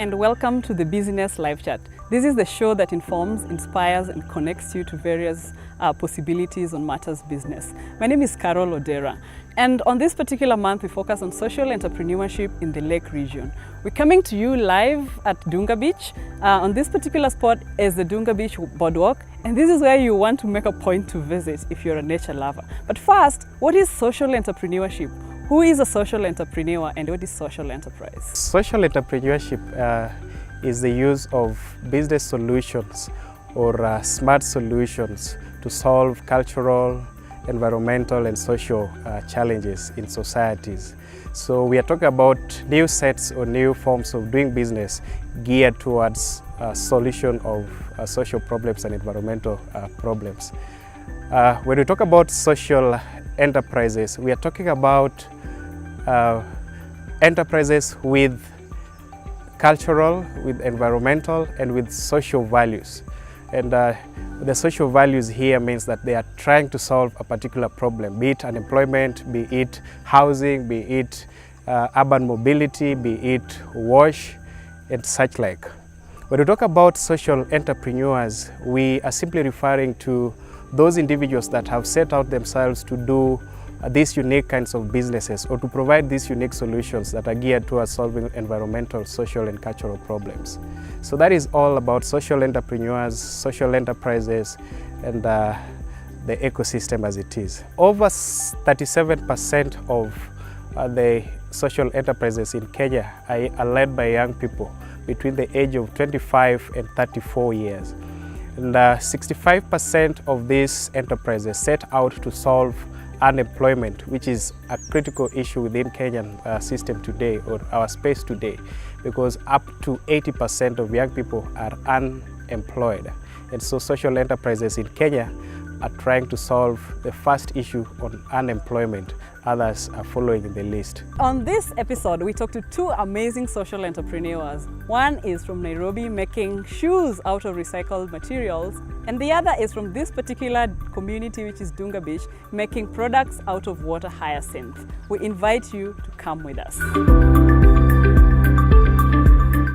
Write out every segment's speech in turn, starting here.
and welcome to the Business Live Chat. This is the show that informs, inspires and connects you to various possibilities on matters business. My name is Carol Odera, and on this particular month we focus on social entrepreneurship in the Lake region. We're coming to you live at Dunga Beach. On this particular spot is the Dunga Beach Boardwalk, and this is where you want to make a point to visit if you're a nature lover. But first, what is social entrepreneurship? Who is a social entrepreneur and what is social enterprise? Social entrepreneurship is the use of business solutions or smart solutions to solve cultural, environmental and social challenges in societies. So we are talking about new sets or new forms of doing business geared towards solution of social problems and environmental problems. When we talk about social enterprises, we are talking about enterprises with cultural, with environmental and with social values. And the social values here means that they are trying to solve a particular problem, be it unemployment, be it housing, be it urban mobility, be it wash and such like. When we talk about social entrepreneurs, we are simply referring to those individuals that have set out themselves to do these unique kinds of businesses or to provide these unique solutions that are geared towards solving environmental, social and cultural problems. So that is all about social entrepreneurs, social enterprises and the ecosystem as it is. Over 37% of the social enterprises in Kenya are led by young people between the age of 25 and 34 years. And 65% of these enterprises set out to solve unemployment, which is a critical issue within Kenyan system today or our space today, because up to 80% of young people are unemployed. And so social enterprises in Kenya are trying to solve the first issue on unemployment. Others are following in the list. On this episode, we talked to two amazing social entrepreneurs. One is from Nairobi making shoes out of recycled materials, and the other is from this particular community, which is Dunga Beach, making products out of water hyacinth. We invite you to come with us.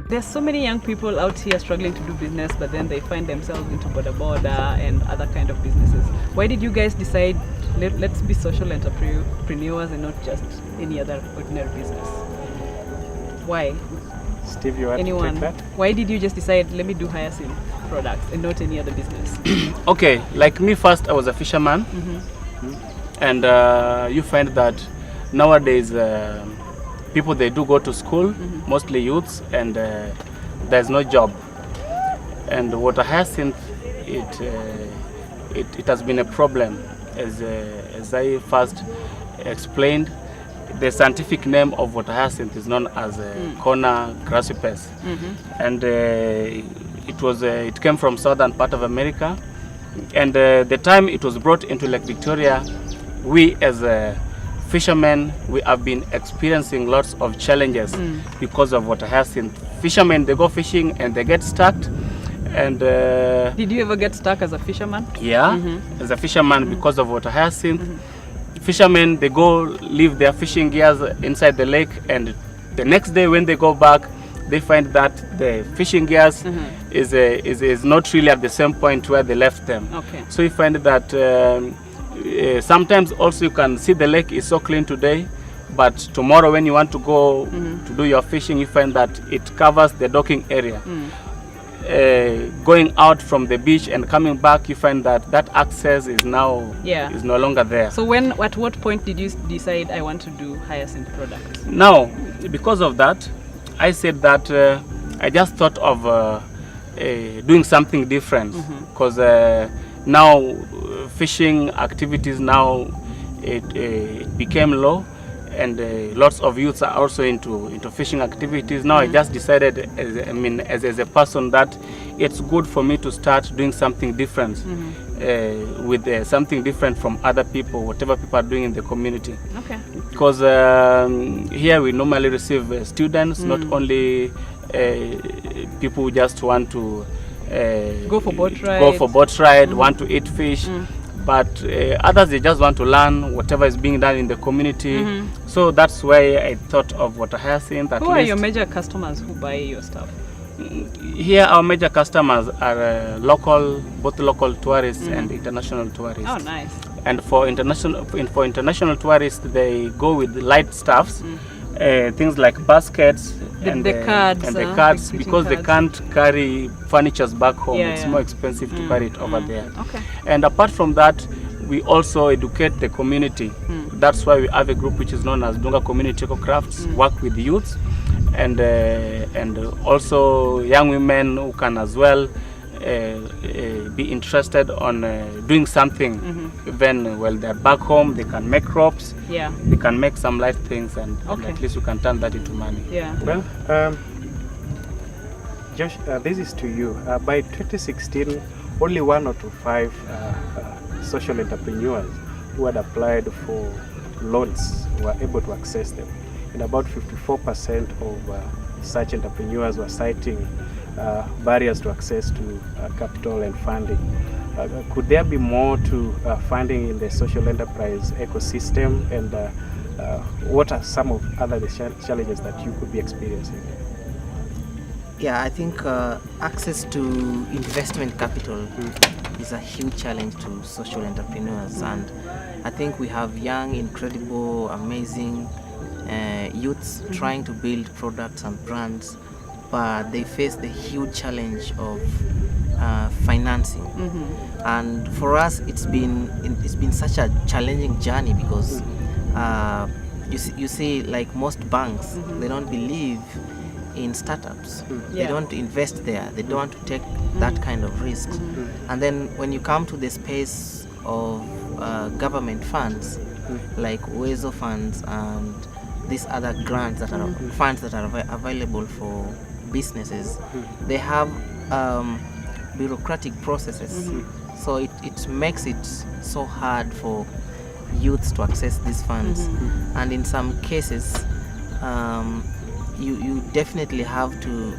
There's so many young people out here struggling to do business, but then they find themselves into boda and other kind of businesses. Why did you guys decide, let's be social entrepreneurs and not just any other ordinary business? Why? Steve, you want to take that? Why did you just decide, let me do Hyacinth products and not any other business? Okay, like me first, I was a fisherman. And you find that nowadays people, they do go to school, mostly youths, and there's no job. And water hyacinth, it has been a problem. As I first explained, the scientific name of water hyacinth is known as Corna crassipes. And it came from southern part of America. And the time it was brought into Lake Victoria, we as fishermen, we have been experiencing lots of challenges because of water hyacinth. Fishermen, they go fishing and they get stuck. And did you ever get stuck as a fisherman? Yeah, as a fisherman because of water hyacinth. Fishermen, they go leave their fishing gears inside the lake, and the next day when they go back, they find that the fishing gears is not really at the same point where they left them. Okay. So you find that sometimes also you can see the lake is so clean today, but tomorrow when you want to go to do your fishing, you find that it covers the docking area. Going out from the beach and coming back, you find that that access is now is no longer there. So at what point did you decide I want to do Hyacinth products? Now, because of that, I said that I just thought of doing something different, because now fishing activities now it became low, and lots of youths are also into fishing activities. Now I just decided as a person that it's good for me to start doing something different, with something different from other people, whatever people are doing in the community. Okay. Because here we normally receive students, not only people who just want to go for boat ride, want to eat fish. but others, they just want to learn whatever is being done in the community. So that's why I thought of Water Hyacinth. Who are your major customers who buy your stuff? Here our major customers are both local tourists and international tourists. Oh, nice. And for international tourists, they go with light stuffs, things like baskets and the cards, because they can't carry furnitures back home. It's more expensive to carry it over there. Okay. And apart from that, we also educate the community. That's why we have a group which is known as Dunga Community Eco Crafts, work with youth and also young women who can as well be interested on doing something. Even while they're back home, they can make crops, they can make some light things, and at least you can turn that into money. Well, Josh, this is to you. By 2016, only 1 out of 5 social entrepreneurs who had applied for loans were able to access them. And about 54% of such entrepreneurs were citing barriers to access to capital and funding. Could there be more to funding in the social enterprise ecosystem, and what are some of other challenges that you could be experiencing? Yeah, I think access to investment capital is a huge challenge to social entrepreneurs, and I think we have young, incredible, amazing youths trying to build products and brands, but they face the huge challenge of financing. And for us, it's been such a challenging journey because you see, like most banks, they don't believe in startups. They don't invest there. They don't want to take that kind of risk. And then when you come to the space of government funds, like WESO funds and these other grants that are funds that are available for businesses, they have bureaucratic processes. So it makes it so hard for youths to access these funds. And in some cases, you definitely have to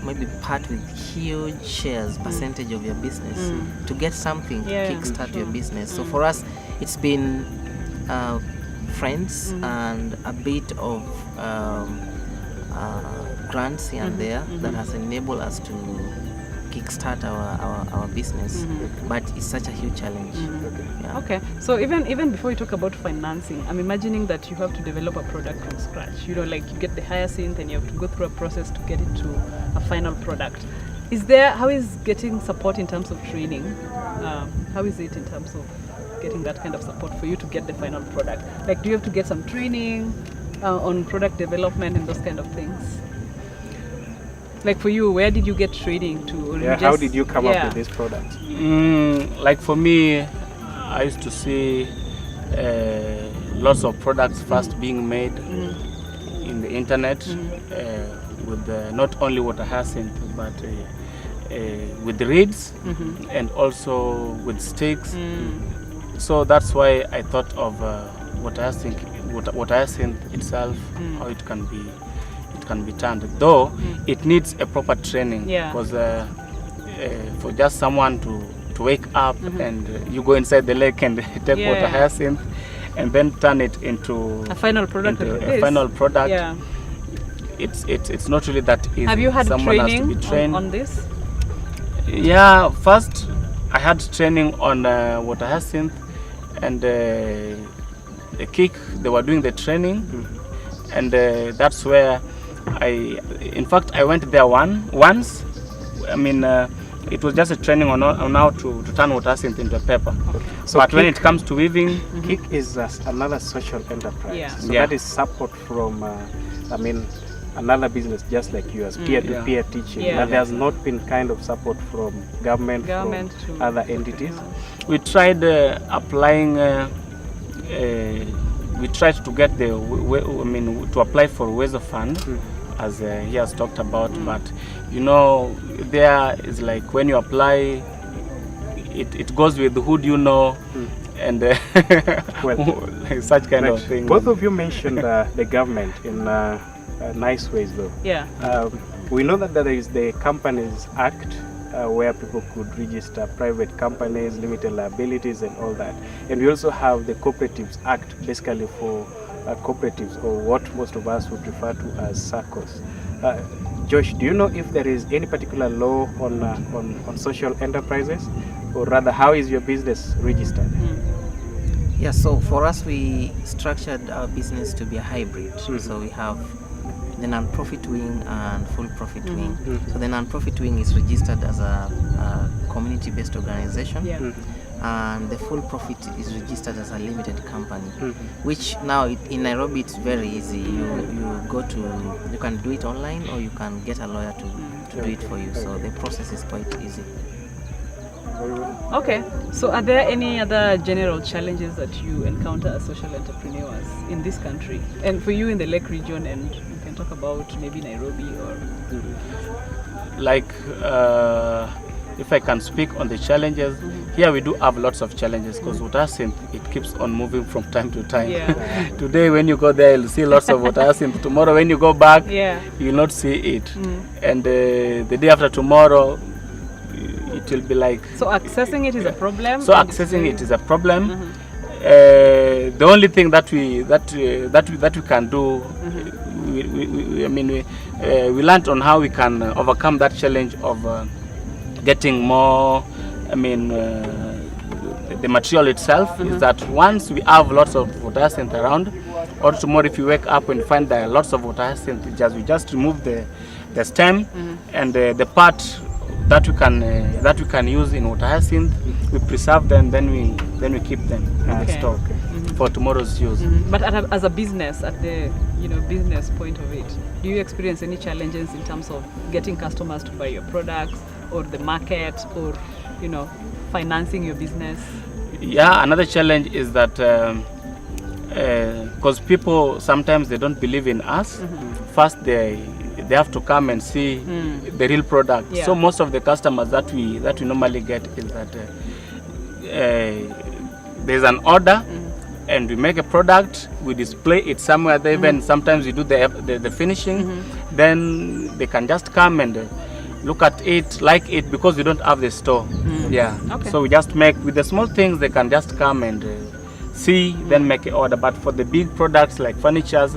maybe part with huge shares, percentage of your business to get something to kickstart your business. So for us, it's been friends and a bit of grants here and there that has enabled us to kickstart our business, but it's such a huge challenge. Okay, so even before you talk about financing, I'm imagining that you have to develop a product from scratch. You know, like you get the Hyacinth and you have to go through a process to get it to a final product. How is getting support in terms of training? How is it in terms of getting that kind of support for you to get the final product? Like, do you have to get some training on product development and those kind of things? Like for you, where did you get training to? How did you come up with this product? Like for me, I used to see lots of products first being made in the internet with not only Water Hyacinth, but with the reeds and also with sticks. So that's why I thought of Water Hyacinth itself, how it can be turned, though it needs a proper training, because for just someone to wake up and you go inside the lake and take Water Hyacinth and then turn it into a final product, it's not really that easy. Have you had Someone training has to be trained on this? Yeah, first I had training on Water Hyacinth, and the Kick, they were doing the training, and that's where in fact I went there once. I mean, it was just a training on how to turn Water Hyacinth into a paper. So but when it comes to weaving, Kick is another social enterprise. So that is support from another business just like yours, peer-to-peer teaching. But there's not been kind of support from government from other entities. We tried applying. We tried to get to apply for WESO fund, as he has talked about, but you know, there is like when you apply, it goes with who do you know, and such kind of thing. Both of you mentioned the government in nice ways, though. Yeah. We know that there is the Companies Act where people could register private companies, limited liabilities, and all that. And we also have the Cooperatives Act, basically for cooperatives, or what most of us would refer to as SACCOs. Josh, do you know if there is any particular law on social enterprises, or rather, how is your business registered? Yeah, so for us, we structured our business to be a hybrid. So we have the non-profit wing and full profit wing. So the non-profit wing is registered as a community-based organization. And the full profit is registered as a limited company, which now in Nairobi it's very easy. You can do it online, or you can get a lawyer to do it for you. So the process is quite easy. Okay, so are there any other general challenges that you encounter as social entrepreneurs in this country, and for you in the Lake region, and you can talk about maybe Nairobi or like if I can speak on the challenges, here we do have lots of challenges, because Hyacinth, it keeps on moving from time to time. Today when you go there, you'll see lots of Hyacinth. Tomorrow when you go back, you'll not see it. And the day after tomorrow, it will be like... So accessing it is a problem? So accessing it is a problem. The only thing that we can do, we learned on how we can overcome that challenge of getting more, the material itself, is that once we have lots of Hyacinth around, or tomorrow if you wake up and find there are lots of Hyacinth, we just remove the stem and the part that we can use in Hyacinth, we preserve them, then we keep them in the store for tomorrow's use. But as a business, at the business point of it, do you experience any challenges in terms of getting customers to buy your products, or the market, or financing your business? Yeah, another challenge is that because people sometimes they don't believe in us. First they have to come and see the real product. So most of the customers that we normally get is that there's an order, and we make a product, we display it somewhere there, even sometimes we do the finishing, then they can just come and look at it, like it, because we don't have the store. So we just make, with the small things, they can just come and see, then make an order. But for the big products like furnitures,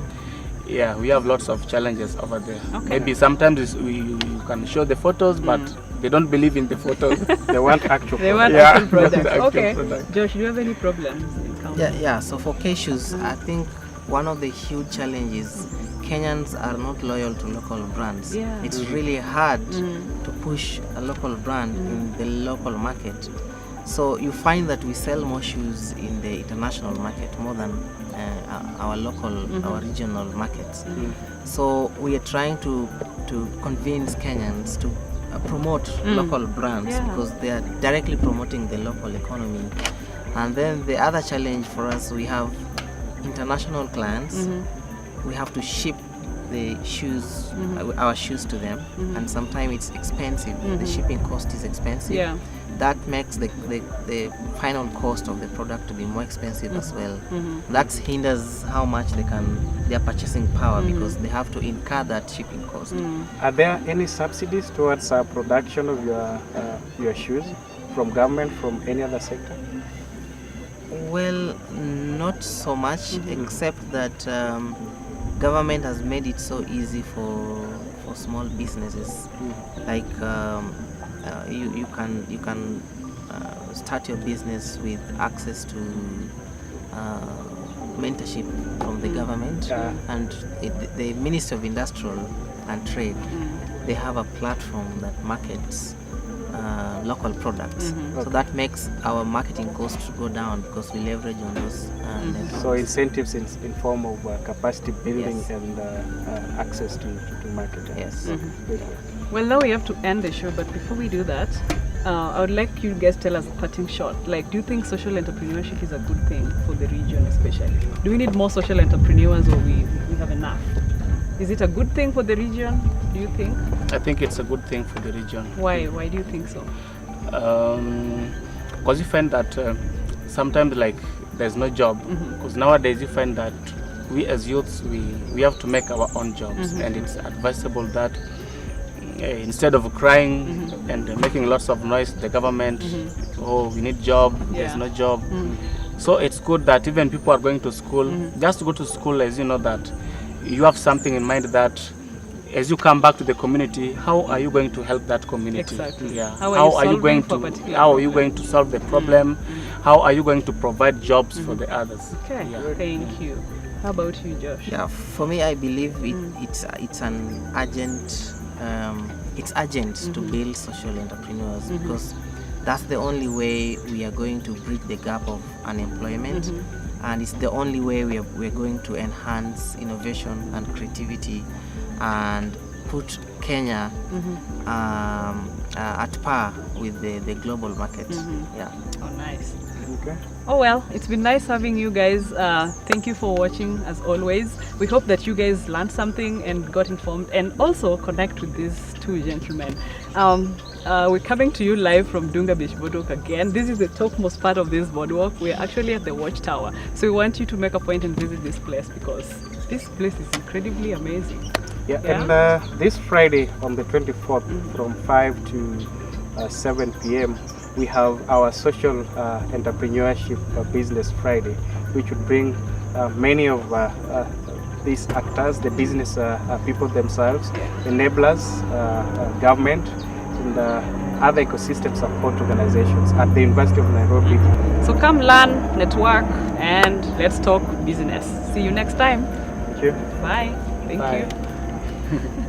we have lots of challenges over there. Maybe sometimes you can show the photos, but they don't believe in the photos. They want actual actual products. Josh, do you have any problems? So for cashews, I think one of the huge challenges, Kenyans are not loyal to local brands. It's really hard to push a local brand in the local market. So you find that we sell more shoes in the international market more than our local, our regional markets. So we are trying to convince Kenyans to promote local brands, because they are directly promoting the local economy. And then the other challenge for us, we have international clients. We have to ship the shoes, our shoes to them, and sometimes it's expensive. The shipping cost is expensive. That makes the final cost of the product to be more expensive as well. That hinders how much their purchasing power, because they have to incur that shipping cost. Are there any subsidies towards production of your shoes from government, from any other sector? Well, not so much, except that government has made it so easy for small businesses. Like you can start your business with access to mentorship from the government, and the Ministry of Industrial and Trade, they have a platform that markets local products. So that makes our marketing costs go down, because we leverage on those networks. So incentives in form of capacity building and access to market. Well, now we have to end the show, but before we do that, I would like you guys to tell us a parting shot. Like, do you think social entrepreneurship is a good thing for the region especially? Do we need more social entrepreneurs, or we have enough? Is it a good thing for the region, do you think? I think it's a good thing for the region. Why? Why do you think so? Because you find that sometimes like there's no job. Because nowadays you find that we as youths, we have to make our own jobs, and it's advisable that instead of crying and making lots of noise to the government, oh, we need job, there's no job. So it's good that even people are going to school, just to go to school as you know that you have something in mind that as you come back to the community, how are you going to help that community? Exactly. Yeah. How are you going to solve the problem? How are you going to provide jobs for the others? Okay, thank you. How about you, Josh? Yeah, for me, I believe it's an urgent. It's urgent to build social entrepreneurs because that's the only way we are going to bridge the gap of unemployment, and it's the only way we're going to enhance innovation and creativity and put Kenya at par with the global market. Yeah. Oh, nice. Okay. Oh well, it's been nice having you guys. Thank you for watching as always. We hope that you guys learned something and got informed and also connect with these two gentlemen. We're coming to you live from Dunga Beach Boardwalk again. This is the topmost part of this boardwalk. We're actually at the watchtower. So we want you to make a point and visit this place because this place is incredibly amazing. Yeah, and this Friday on the 24th from 5 to 7 p.m. we have our Social Entrepreneurship Business Friday, which would bring many of these actors, the business people themselves, enablers, government, and other ecosystem support organizations at the University of Nairobi. So come learn, network, and let's talk business. See you next time. Thank you. Bye. Thank Bye. you.